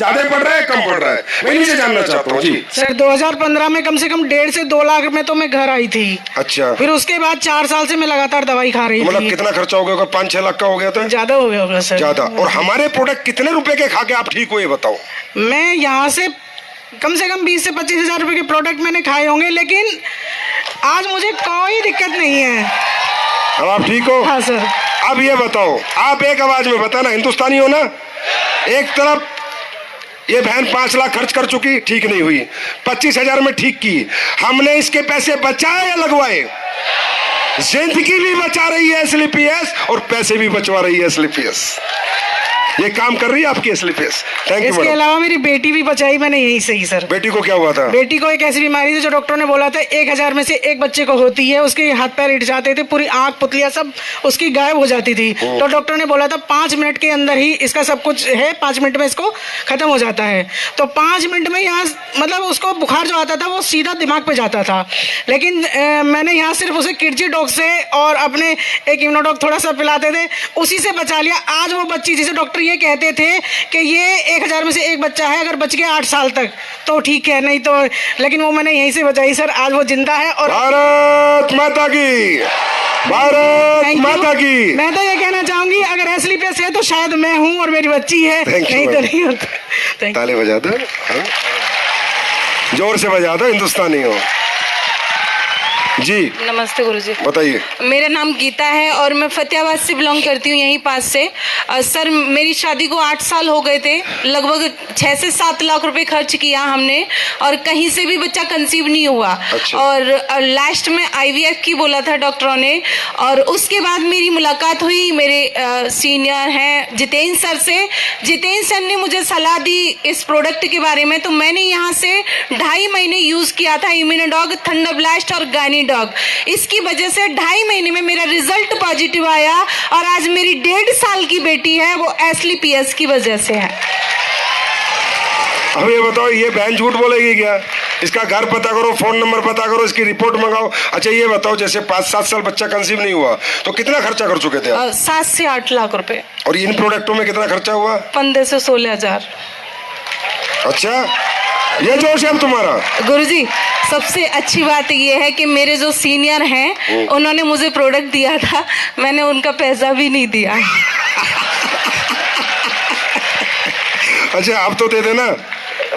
ज्यादा पड़ रहा है कम पड़ रहा है, मैं इन्हीं से जानना चाहता हूँ जी। सर 2015 में कम से कम 1.5 से 2 लाख में तो मैं घर आई थी। अच्छा, फिर उसके बाद 4 साल से मैं लगातार दवाई खा रही मतलब थी। कितना खर्चा हो गया? 5-6 लाख का हो गया था? ज्यादा हो गया होगा सर। ज्यादा। और हमारे प्रोडक्ट कितने रुपए के खा के आप ठीक हो ये बताओ? मैं यहाँ से कम 20 से 25 हजार रुपए के प्रोडक्ट मैंने खाए होंगे, लेकिन आज मुझे कोई दिक्कत नहीं है। अब आप ठीक हो? हाँ सर। अब ये बताओ, आप एक आवाज में बताना, हिंदुस्तानी हो ना? एक तरफ ये बहन 5 लाख खर्च कर चुकी, ठीक नहीं हुई, 25,000 में ठीक की, हमने इसके पैसे बचाए या लगवाए? जिंदगी भी बचा रही है एसलीपीएस और पैसे भी बचवा रही है एसलीपीएस। ये काम कर रही है आपकी एसलीपीएस। Thank you. इसके अलावा मेरी बेटी भी बचाई मैंने यहीं से ही सर। बेटी को क्या हुआ था? बेटी को एक ऐसी बीमारी थी जो डॉक्टर ने बोला था 1000 में से एक बच्चे को होती है। उसके हाथ पैर हिट जाते थे, पूरी आंख पुतलियां सब उसकी गायब हो जाती थी। तो डॉक्टर ने बोला था 5 मिनट के अंदर ही इसका सब कुछ है, 5 मिनट में इसको खत्म हो जाता है। तो 5 मिनट में यहाँ मतलब उसको बुखार जो आता था वो सीधा दिमाग पे जाता था। लेकिन मैंने यहाँ सिर्फ उसे किडजी डॉग से और अपने एक इम्यूनोडॉग थोड़ा सा पिलाते थे, उसी से बचा लिया। आज वो बच्ची, जिसे डॉक्टर ये कहते थे कि ये 1000 में से एक बच्चा है, अगर बच गया 8 साल तक तो ठीक है, नहीं तो, लेकिन वो मैंने यहीं से बचाई सर। आज वो जिंदा है। और भारत माता की, भारत माता की। मैं तो ये कहना चाहूंगी अगर एसलीपीएस है तो शायद मैं हूँ और मेरी बच्ची है, नहीं तो नहीं होता। ताली बजा दो, जोर से बजा दो, हिंदुस्तानी हो जी। नमस्ते गुरुजी, बताइए। मेरा नाम गीता है और मैं फतेहाबाद से बिलोंग करती हूँ, यहीं पास से। सर मेरी शादी को 8 साल हो गए थे, लगभग 6 से 7 लाख रुपए खर्च किया हमने और कहीं से भी बच्चा कंसीव नहीं हुआ। अच्छा। और लास्ट में IVF की बोला था डॉक्टरों ने। और उसके बाद मेरी मुलाकात हुई मेरे सीनियर हैं जितेंद्र सर से। जितेंद्र सर ने मुझे सलाह दी इस प्रोडक्ट के बारे में, तो मैंने यहाँ से 2.5 महीने यूज़ किया था इम्यूनोडॉग, थंडर ब्लास्ट और गानी डॉग। इसकी वजह से 2.5 महीने में मेरा रिजल्ट पॉजिटिव आया और आज मेरी 1.5 साल की बेटी है, वो एसलीपीएस की वजह से है। अब ये बताओ, ये बहन झूठ बोलेगी क्या? इसका घर पता करो, फोन नंबर पता करो, इसकी रिपोर्ट मंगाओ। अच्छा ये बताओ, जैसे 5-7 साल बच्चा कंसीव नहीं हुआ तो कितना खर्चा कर चुके थे आप? 7 से 8 लाख रुपए। और इन प्रोडक्टों में कितना खर्चा हुआ? 15 से 16 हजार। अच्छा, ये जोश है अब तुम्हारा? गुरुजी, सबसे अच्छी बात ये है कि मेरे जो सीनियर हैं उन्होंने मुझे प्रोडक्ट दिया था, मैंने उनका पैसा भी नहीं दिया। अच्छा, अब तो दे देना।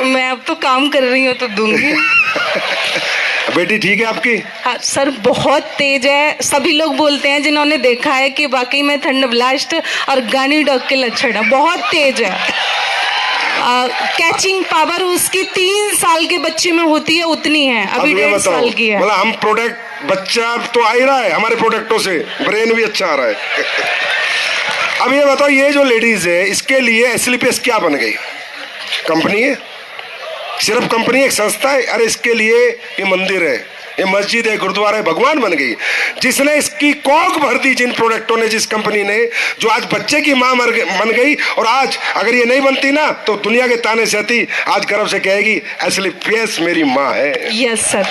मैं अब तो काम कर रही हूँ तो दूंगी। बेटी ठीक है आपकी? हाँ सर, बहुत तेज है। सभी लोग बोलते हैं जिन्होंने देखा है कि वाकई में थंडर ब्लास्ट और गानी डॉग के लक्षण है, बहुत तेज है। कैचिंग पावर उसकी 3 साल के बच्चे में होती है उतनी है, अभी 1.5 साल की है। मतलब हम प्रोडक्ट, बच्चा तो आ ही रहा है हमारे प्रोडक्टों से, ब्रेन भी अच्छा आ रहा है। अब ये बताओ, ये जो लेडीज है इसके लिए एसलीपीएस क्या बन गई? कंपनी है? सिर्फ कंपनी, एक संस्था है? अरे इसके लिए ये मंदिर है, ये मस्जिद है, गुरुद्वारा है, भगवान बन गई। जिसने इसकी कौक भर दी, जिन प्रोडक्टों ने, जिस कंपनी ने, जो आज बच्चे की माँ बन गई। और आज अगर ये नहीं बनती ना तो दुनिया के ताने सहती, आज गर्व से कहेगी एसलीपीएस मेरी माँ है। Yes sir,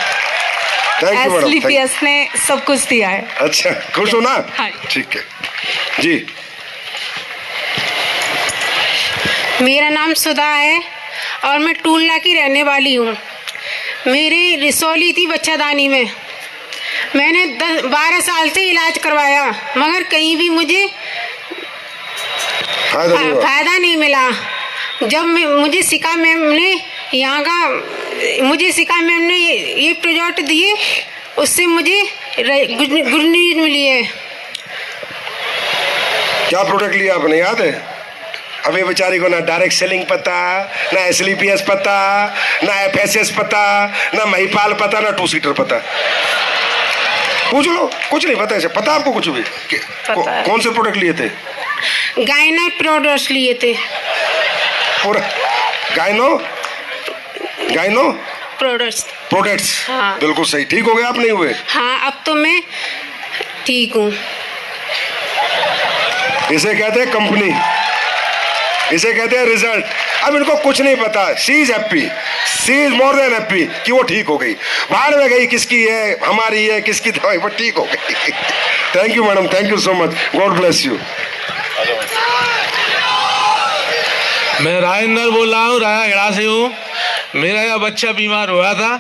thank you madam. SLPS ने सब कुछ दिया है। अच्छा, खुश हो ना? हाँ। ठीक है जी। मेरा नाम सुधा है और मैं टूलना की रहने वाली हूँ। मेरी रिसौली थी बच्चादानी में। मैंने 12 साल से इलाज करवाया मगर कहीं भी मुझे फायदा नहीं मिला। जब मुझे सिका मैम ने ये प्रोजेक्ट दिए, उससे मुझे गुड न्यूज मिली है। क्या प्रोडक्ट लिया आपने, याद है? अबे बेचारी को ना डायरेक्ट सेलिंग पता, ना एसलीपीएस पता, ना FSS पता, ना महिपाल पता, ना 2 सीटर पता। पूछ लो, कुछ नहीं पता। ऐसे पता आपको कुछ भी? कौन से प्रोडक्ट लिए थे? गायनो प्रोडक्ट्स लिए थे। पूरा गायनो प्रोडक्ट्स। हाँ। बिल्कुल सही। ठीक हो गए आप? नहीं हुए? हाँ, अब तो मैं ठीक हूँ। इसे कहते हैं कंपनी, इसे कहते हैं रिजल्ट। अब इनको कुछ नहीं पता। She is happy, she is more than happy कि वो ठीक हो गई। बाहर में गई, किसकी है, हमारी है, किसकी दवाई, वो ठीक हो गई। Thank you madam, thank you so much, God bless you. मैं राजेंद्र बोल रहा हूँ, रायागढ़ से हूँ। मेरा यह बच्चा बीमार हुआ था,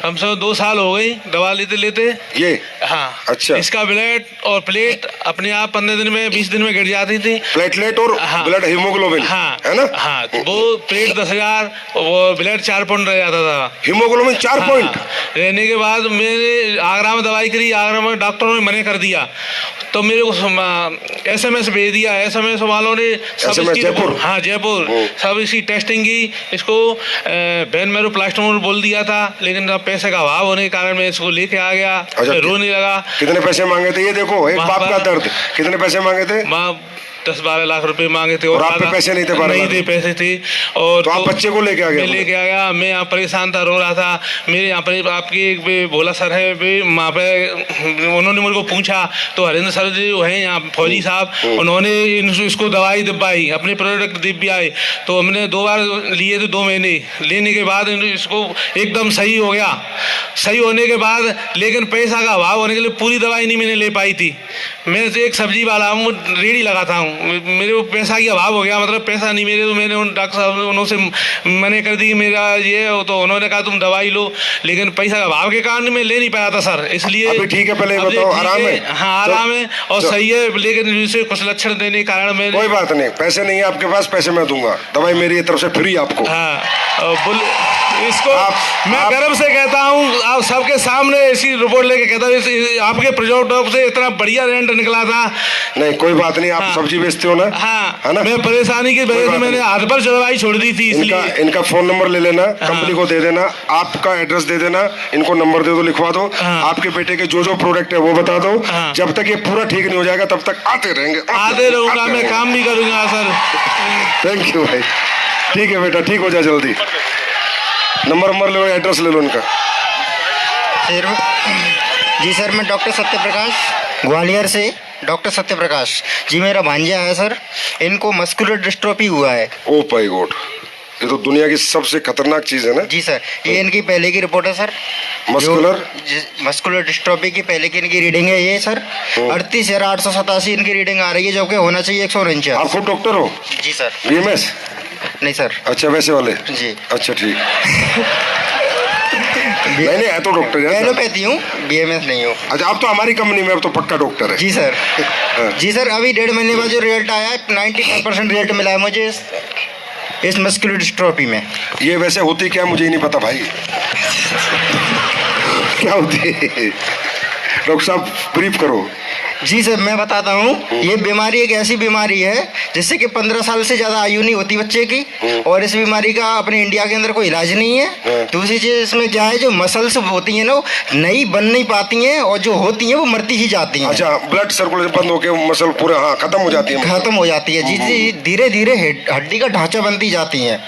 कम से कम 2 साल हो गई दवा लेते लेते। ये हाँ अच्छा। इसका ब्लड और प्लेट अपने आप 15 दिन में 20 दिन में गिर जाती थी। प्लेटलेट और हाँ। ब्लड हीमोग्लोबिन हाँ है ना? हाँ, वो प्लेट 10,000, वो ब्लड 4 पॉइंट रह जाता था। Haemoglobin 4 point. हाँ, रहने के बाद मैंने आगरा में दवाई करी, आगरा में डॉक्टरों ने मना कर दिया, तो मेरे को SMS भेज दिया। SMS वालों ने सब SMS इसकी जयपुर? हाँ जयपुर, सब इसकी टेस्टिंग की। इसको बैन मेरो प्लास्टोमोल बोल दिया था, लेकिन अब पैसे का अभाव होने के कारण मैं इसको लेके आ गया। अच्छा, रोने लगा। कितने पैसे मांगे थे? ये देखो एक वहाँ बाप का पर- दर्द। कितने पैसे मांगे थे? 10-12 लाख रुपए मांगे थे। और आप पे पैसे नहीं थे? 12 नहीं लाख? थे, पैसे थे। और तो आप बच्चे को लेके आ गए? मैं लेके आ गया। मैं यहाँ परेशान था, रो रहा था। मेरे यहाँ पर आपके एक भोला सर है, वहाँ पे उन्होंने मुझे को पूछा, तो हरेंद्र सर जो है यहाँ फौजी साहब, उन्होंने इसको दवाई दिब्बाई, अपने प्रोडक्ट दिब्बाई। तो हमने 2 बार लिए थे, 2 महीने लेने के बाद इसको एकदम सही हो गया। सही होने के बाद लेकिन पैसा का अभाव होने के लिए पूरी दवाई नहीं मैंने ले पाई थी। मैं एक सब्जी वाला हूँ, रेडी लगाता हूँ, मेरे को पैसा की अभाव हो गया, मतलब पैसा नहीं मेरे। तो मैंने उन डॉक्टर साहब उन्होंने मने कर दी कि मेरा ये, तो उन्होंने कहा तुम दवाई लो, लेकिन पैसा का अभाव के कारण मैं ले नहीं पाया था सर, इसलिए। अभी ठीक है? पहले अब बताओ, ठीक आराम है? हाँ आराम है और सही है, लेकिन जिससे कुछ लक्षण देने के कारण मैंने। कोई बात नहीं, पैसे नहीं है आपके पास, पैसे मैं दूंगा। दवाई मेरी तरफ से फ्री आपको। हाँ इसको मैं आप- गर्व से कहता हूँ, आप सबके सामने ऐसी रिपोर्ट लेके कहता हूँ, आपके प्रोडक्ट से इतना बढ़िया रेंट निकला था। नहीं कोई बात नहीं, आप हाँ। सब्जी बेचते हो ना? हाँ, है ना? मैं परेशानी की कोई वजह से बात मैंने नहीं। हाथ पर दवाई छोड़ दी थी, इनका इसलिए। इनका फोन नंबर ले लेना, कंपनी को दे देना, आपका एड्रेस दे देना, इनको नंबर दे दो, लिखवा दो। हाँ। आपके बेटे के जो जो प्रोडक्ट है वो बता दो। हाँ। जब तक ये पूरा ठीक नहीं हो जाएगा तब तक आते रहेंगे। आते रहूंगा, मैं काम भी करूंगा सर। थैंक यू भाई। ठीक है बेटा, ठीक हो जाए जल्दी। नंबर ले लो, एड्रेस ले लो इनका। जी सर, मैं डॉक्टर सत्यप्रकाश ग्वालियर से। डॉक्टर सत्यप्रकाश जी, मेरा भांजा है सर, इनको मस्कुलर डिस्ट्रोफी हुआ है। ओ माय गॉड, ये तो दुनिया की सबसे खतरनाक चीज है ना? जी सर, ये इनकी पहले की रिपोर्ट है सर। मस्कुलर डिस्ट्रोफी की पहले की इनकी रीडिंग है ये सर। 38,887 इनकी रीडिंग आ रही है, जबकि होना चाहिए 149। आप खुद डॉक्टर हो? जी सर। BMS? नहीं सर। अच्छा वैसे वाले? जी। अच्छा ठीक। नहीं है तो डॉक्टर यार। एलोपैथी हूँ, BMS नहीं हूँ। अच्छा, आप तो हमारी कंपनी में अब तो पक्का डॉक्टर है। जी सर। हाँ। जी सर, अभी 1.5 महीने बाद जो रिजल्ट आया है, 95% रिजल्ट मिला है मुझे इस मस्कुलर डिस्ट्रोफी में। ये वैसे होती क्या मुझे ही नहीं पता भाई। क्या होती है डॉक्टर साहब, ब्रीफ करो। जी सर, मैं बताता हूँ। ये बीमारी एक ऐसी बीमारी है जिससे कि 15 साल से ज़्यादा आयु नहीं होती बच्चे की, और इस बीमारी का अपने इंडिया के अंदर कोई इलाज नहीं है। दूसरी चीज़ इसमें क्या है, जो मसल्स होती हैं ना वो नई बन नहीं पाती हैं, और जो होती हैं वो मरती ही जाती हैं। अच्छा, ब्लड सर्कुलेशन बंद होकर मसल पूरा हाँ खत्म हो जाती है। खत्म हो जाती है। जी जी, धीरे धीरे हड्डी का ढांचा बनती जाती है।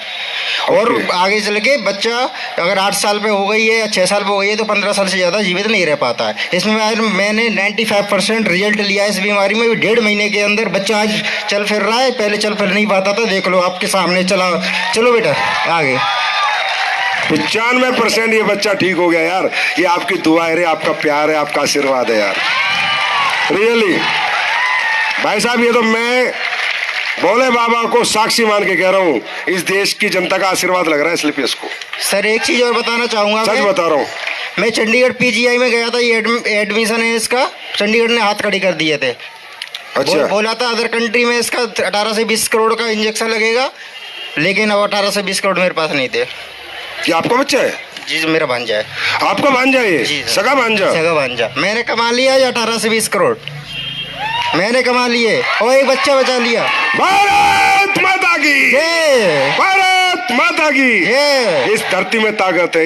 और आगे चल के बच्चा अगर 8 साल पे हो गई है या 6 साल पे हो गई है तो 15 साल से ज़्यादा जीवित नहीं रह पाता है। इसमें मैंने 95% रिजल्ट लिया है इस बीमारी में। 1.5 महीने के अंदर बच्चा आज चल फिर रहा है, पहले चल फिर नहीं पाता था। देख लो आपके सामने, चलो बेटा आगे। 95% ये बच्चा ठीक हो गया यार। ये आपकी दुआ है रे, आपका प्यार है, आपका आशीर्वाद है यार, रियली भाई साहब। ये तो मैं भोले बाबा को साक्षी मान के कह रहा हूँ, इस देश की जनता का आशीर्वाद लग रहा है SLPS को। सर एक चीज़ और बताना चाहूँगा, सच बता रहा हूँ। मैं चंडीगढ़ PGI में गया था, ये एडमिशन है इसका, चंडीगढ़ ने हाथ खड़े कर दिए थे। अच्छा। बोला था अदर कंट्री में इसका 18 से 20 करोड़ का इंजेक्शन लगेगा, लेकिन अब 18 से 20 करोड़ मेरे पास नहीं थे। ये आपका बच्चा है? जी मेरा भांजा है। आपका भांजा है ये? जी सर। सगा भांजा? सगा भांजा। मैंने कमा लिया ये 18 से 20 करोड़ मैंने कमा लिए, और एक बच्चा बचा लिया। भारत माता की जय। भारत माता की। जय। इस धरती में ताकत है।